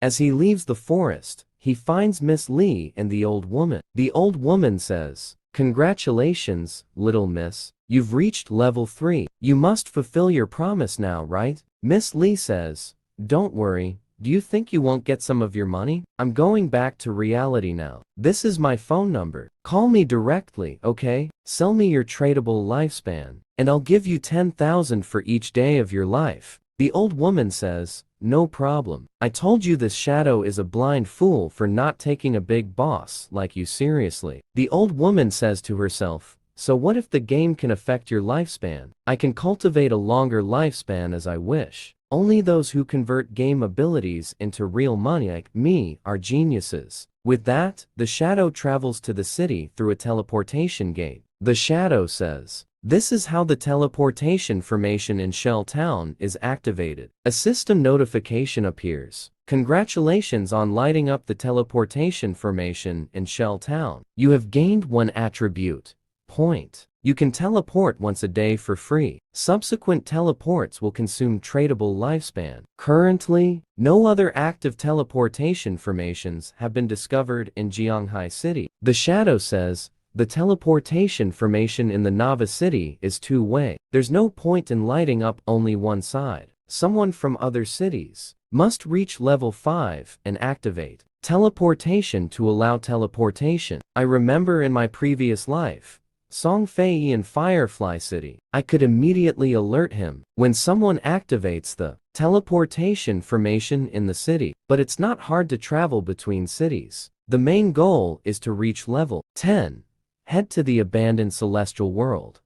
As he leaves the forest, he finds Miss Lee and the old woman. The old woman says, "Congratulations, little miss. You've reached level 3. You must fulfill your promise now, right?" Miss Lee says, "Don't worry. Do you think you won't get some of your money? I'm going back to reality now. This is my phone number. Call me directly, okay? Sell me your tradable lifespan, and I'll give you 10,000 for each day of your life." The old woman says, "No problem. I told you this shadow is a blind fool for not taking a big boss like you seriously." The old woman says to herself, "So what if the game can affect your lifespan? I can cultivate a longer lifespan as I wish. Only those who convert game abilities into real money like me are geniuses." With that, the shadow travels to the city through a teleportation gate. The shadow says, "This is how the teleportation formation in Shell Town is activated." A system notification appears. "Congratulations on lighting up the teleportation formation in Shell Town. You have gained 1 attribute point. You can teleport once a day for free. Subsequent teleports will consume tradable lifespan." Currently, no other active teleportation formations have been discovered in Jianghai City. The shadow says, "The teleportation formation in the Nava City is 2-way. There's no point in lighting up only one side. Someone from other cities must reach level 5 and activate teleportation to allow teleportation. I remember in my previous life, Song Fei in Firefly City. I could immediately alert him when someone activates the teleportation formation in the city, but it's not hard to travel between cities. The main goal is to reach level 10. Head to the abandoned celestial world.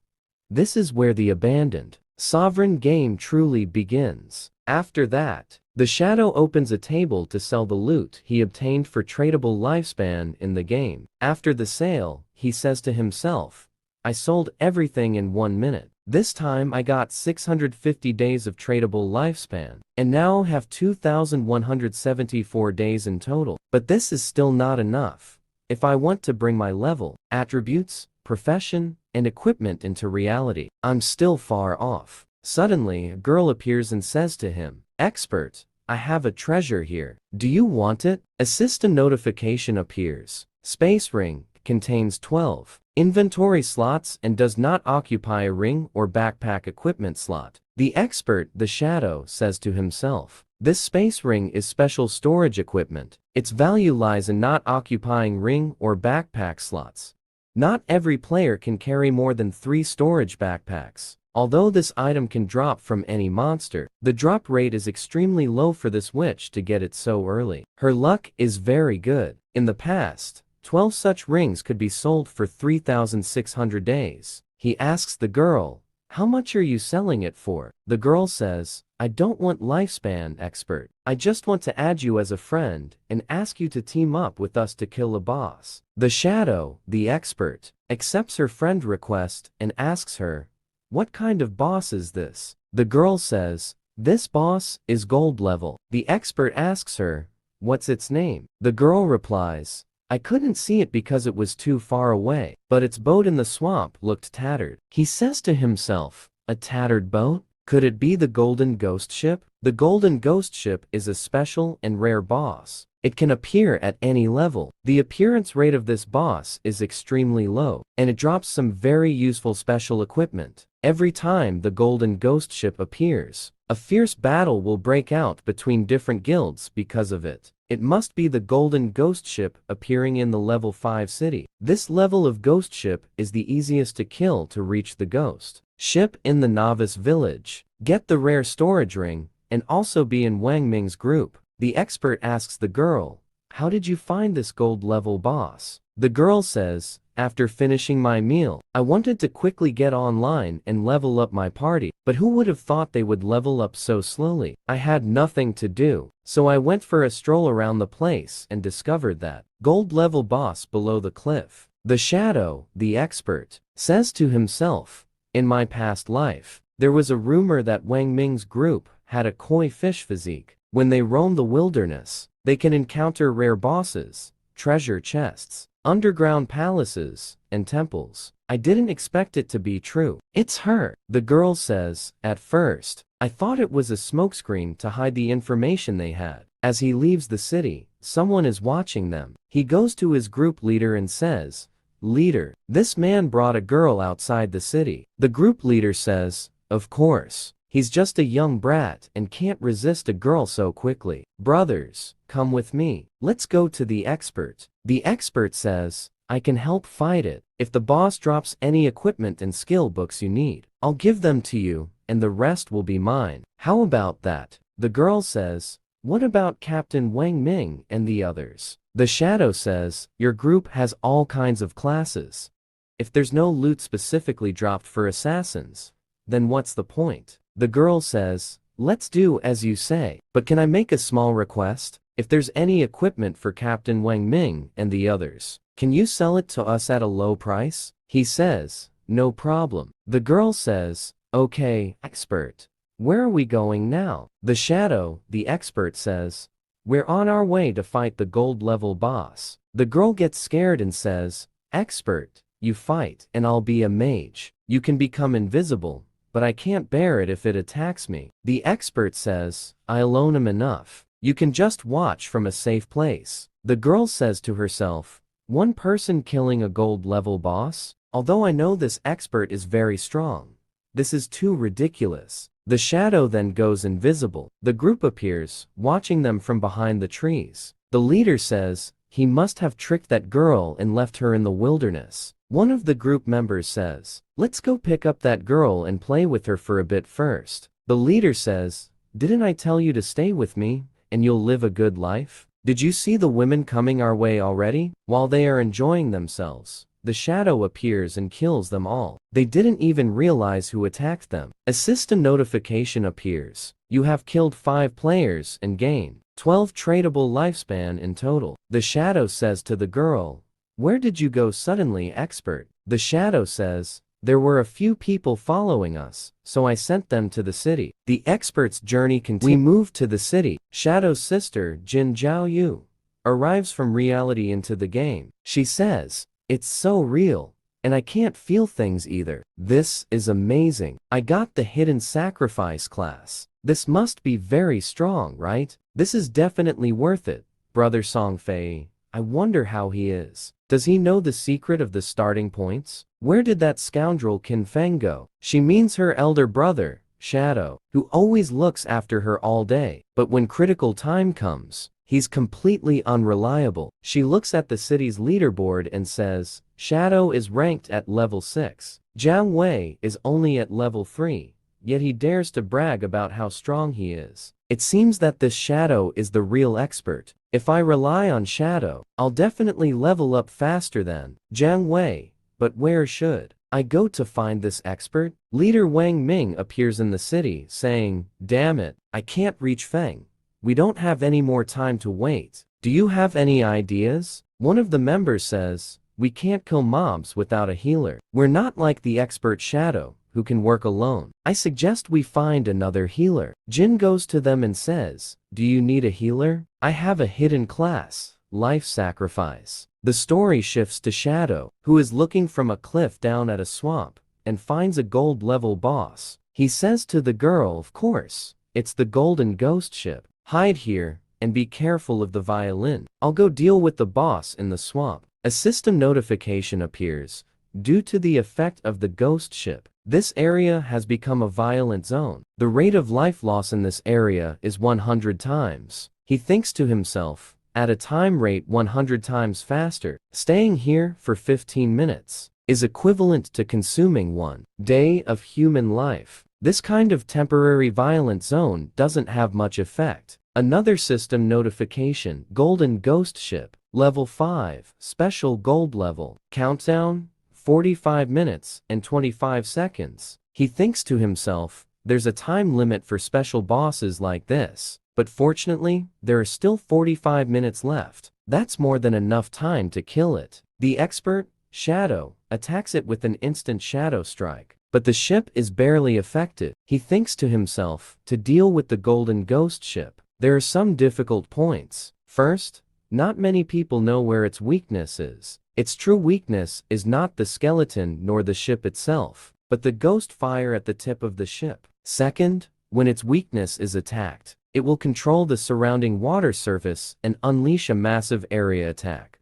This is where the abandoned sovereign game truly begins." After that, the shadow opens a table to sell the loot he obtained for tradable lifespan in the game. After the sale, he says to himself, "I sold everything in 1 minute. This time I got 650 days of tradable lifespan, and now have 2,174 days in total. But this is still not enough. If I want to bring my level, attributes, profession, and equipment into reality, I'm still far off." Suddenly, a girl appears and says to him, "Expert, I have a treasure here. Do you want it?" A system notification appears. Space ring contains 12 inventory slots and does not occupy a ring or backpack equipment slot. The expert, the shadow, says to himself, "This space ring is special storage equipment. Its value lies in not occupying ring or backpack slots. Not every player can carry more than 3 storage backpacks. Although this item can drop from any monster, the drop rate is extremely low for this witch to get it so early. Her luck is very good. In the past, 12 such rings could be sold for 3,600 days. He asks the girl, "How much are you selling it for?" The girl says, "I don't want lifespan, expert. I just want to add you as a friend and ask you to team up with us to kill a boss." The shadow, the expert, accepts her friend request and asks her, "What kind of boss is this?" The girl says, "This boss is gold level." The expert asks her, "What's its name?" The girl replies, "I couldn't see it because it was too far away, but its boat in the swamp looked tattered." He says to himself, "A tattered boat? Could it be the Golden Ghost Ship?" The Golden Ghost Ship is a special and rare boss. It can appear at any level. The appearance rate of this boss is extremely low, and it drops some very useful special equipment. Every time the Golden Ghost Ship appears, a fierce battle will break out between different guilds because of it. It must be the Golden Ghost Ship appearing in the level 5 city. This level of Ghost Ship is the easiest to kill to reach the Ghost Ship in the Novice Village. Get the rare storage ring, and also be in Wang Ming's group. The expert asks the girl, "How did you find this gold level boss?" The girl says, "After finishing my meal, I wanted to quickly get online and level up my party, but who would have thought they would level up so slowly? I had nothing to do, so I went for a stroll around the place and discovered that gold level boss below the cliff." The shadow, the expert, says to himself, "In my past life, there was a rumor that Wang Ming's group had a koi fish physique. When they roam the wilderness, they can encounter rare bosses, treasure chests, underground palaces, and temples. I didn't expect it to be true." "It's her," the girl says. "At first, I thought it was a smokescreen to hide the information they had. As he leaves the city, someone is watching them. He goes to his group leader and says, "Leader, this man brought a girl outside the city." The group leader says, "Of course. He's just a young brat and can't resist a girl so quickly. Brothers, come with me. Let's go to the expert." The expert says, "I can help fight it. If the boss drops any equipment and skill books you need, I'll give them to you, and the rest will be mine." "How about that?" The girl says, "What about Captain Wang Ming and the others?" The shadow says, "Your group has all kinds of classes. If there's no loot specifically dropped for assassins, then what's the point?" The girl says, "Let's do as you say, but can I make a small request? If there's any equipment for Captain Wang Ming and the others, can you sell it to us at a low price?" He says, "No problem." The girl says, "Okay, expert. Where are we going now?" The shadow, the expert says, "We're on our way to fight the gold level boss." The girl gets scared and says, "Expert, you fight and I'll be a mage. You can become invisible, but I can't bear it if it attacks me." The expert says, "I'll loan him enough. You can just watch from a safe place." The girl says to herself, "One person killing a gold level boss? Although I know this expert is very strong, this is too ridiculous." The shadow then goes invisible. The group appears, watching them from behind the trees. The leader says, "He must have tricked that girl and left her in the wilderness." One of the group members says, "Let's go pick up that girl and play with her for a bit first." The leader says, "Didn't I tell you to stay with me, and you'll live a good life? Did you see the women coming our way already?" While they are enjoying themselves, the shadow appears and kills them all. They didn't even realize who attacked them. A system notification appears. You have killed 5 players and gained 12 tradable lifespan in total. The shadow says to the girl, "Where did you go suddenly, expert?" The shadow says, "There were a few people following us, so I sent them to the city." The expert's journey continues. We move to the city. Shadow's sister, Jin Jiaoyu, arrives from reality into the game. She says, "It's so real, and I can't feel things either. This is amazing. I got the hidden sacrifice class. This must be very strong, right? This is definitely worth it." Brother Songfei, I wonder how he is. Does he know the secret of the starting points? Where did that scoundrel Qin Feng go? She means her elder brother, Shadow, who always looks after her all day. But when critical time comes, he's completely unreliable. She looks at the city's leaderboard and says, "Shadow is ranked at level 6. Jiang Wei is only at level 3, yet he dares to brag about how strong he is. It seems that this Shadow is the real expert. If I rely on Shadow, I'll definitely level up faster than Jiang Wei. But where should I go to find this expert?" Leader Wang Ming appears in the city, saying, "Damn it, I can't reach Feng. We don't have any more time to wait. Do you have any ideas?" One of the members says, "We can't kill mobs without a healer. We're not like the expert Shadow, who can work alone. I suggest we find another healer." Jin goes to them and says, "Do you need a healer? I have a hidden class, life sacrifice." The story shifts to Shadow, who is looking from a cliff down at a swamp, and finds a gold level boss. He says to the girl, "Of course, it's the golden ghost ship. Hide here, and be careful of the violin. I'll go deal with the boss in the swamp." A system notification appears. Due to the effect of the ghost ship, this area has become a violent zone. The rate of life loss in this area is 100 times. He thinks to himself, at a time rate 100 times faster, staying here for 15 minutes is equivalent to consuming 1 day of human life. This kind of temporary violent zone doesn't have much effect. Another system notification, golden ghost ship, level 5, special gold level, countdown, 45 minutes and 25 seconds. He thinks to himself, there's a time limit for special bosses like this, but fortunately, there are still 45 minutes left. That's more than enough time to kill it. The expert, Shadow, attacks it with an instant shadow strike, but the ship is barely affected. He thinks to himself, to deal with the golden ghost ship, there are some difficult points. First, not many people know where its weakness is. Its true weakness is not the skeleton nor the ship itself, but the ghost fire at the tip of the ship. Second, when its weakness is attacked, it will control the surrounding water surface and unleash a massive area attack.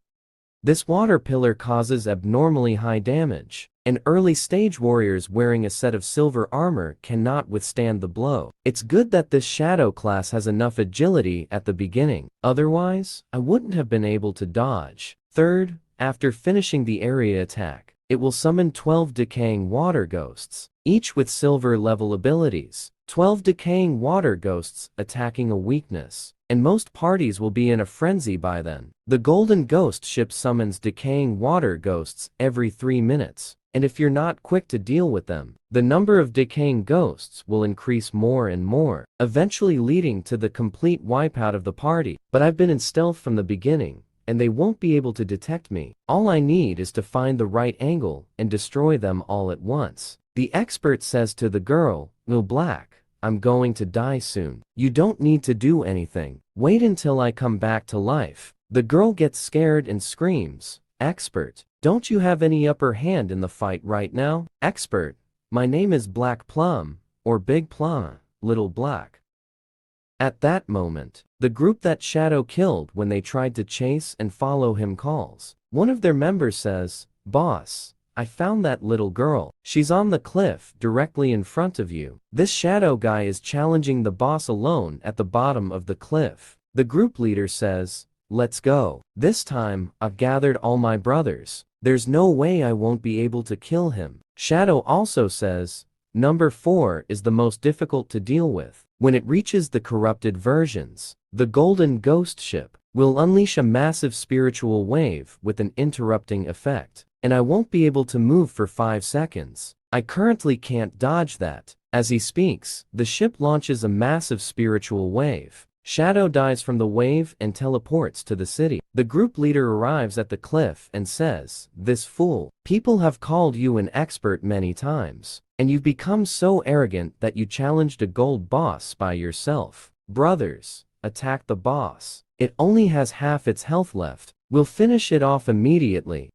This water pillar causes abnormally high damage, and early-stage warriors wearing a set of silver armor cannot withstand the blow. It's good that this shadow class has enough agility at the beginning, otherwise, I wouldn't have been able to dodge. Third, after finishing the area attack, it will summon 12 decaying water ghosts, each with silver level abilities. 12 decaying water ghosts attacking a weakness, and most parties will be in a frenzy by then. The Golden Ghost ship summons decaying water ghosts every 3 minutes, and if you're not quick to deal with them, the number of decaying ghosts will increase more and more, eventually leading to the complete wipeout of the party. But I've been in stealth from the beginning, and they won't be able to detect me. All I need is to find the right angle and destroy them all at once. The expert says to the girl, "Lil Black, I'm going to die soon. You don't need to do anything. Wait until I come back to life." The girl gets scared and screams, "Expert, don't you have any upper hand in the fight right now?" "Expert, my name is Black Plum, or Big Plum, Little Black." At that moment, the group that Shadow killed when they tried to chase and follow him calls. One of their members says, "Boss, I found that little girl. She's on the cliff directly in front of you." This shadow guy is challenging the boss alone at the bottom of the cliff. The group leader says, "Let's go. This time, I've gathered all my brothers. There's no way I won't be able to kill him." Shadow also says, "Number 4 is the most difficult to deal with. When it reaches the corrupted versions, the Golden Ghost ship will unleash a massive spiritual wave with an interrupting effect, and I won't be able to move for 5 seconds. I currently can't dodge that." As he speaks, the ship launches a massive spiritual wave. Shadow dies from the wave and teleports to the city. The group leader arrives at the cliff and says, "This fool. People have called you an expert many times, and you've become so arrogant that you challenged a gold boss by yourself. Brothers, attack the boss. It only has half its health left. We'll finish it off immediately."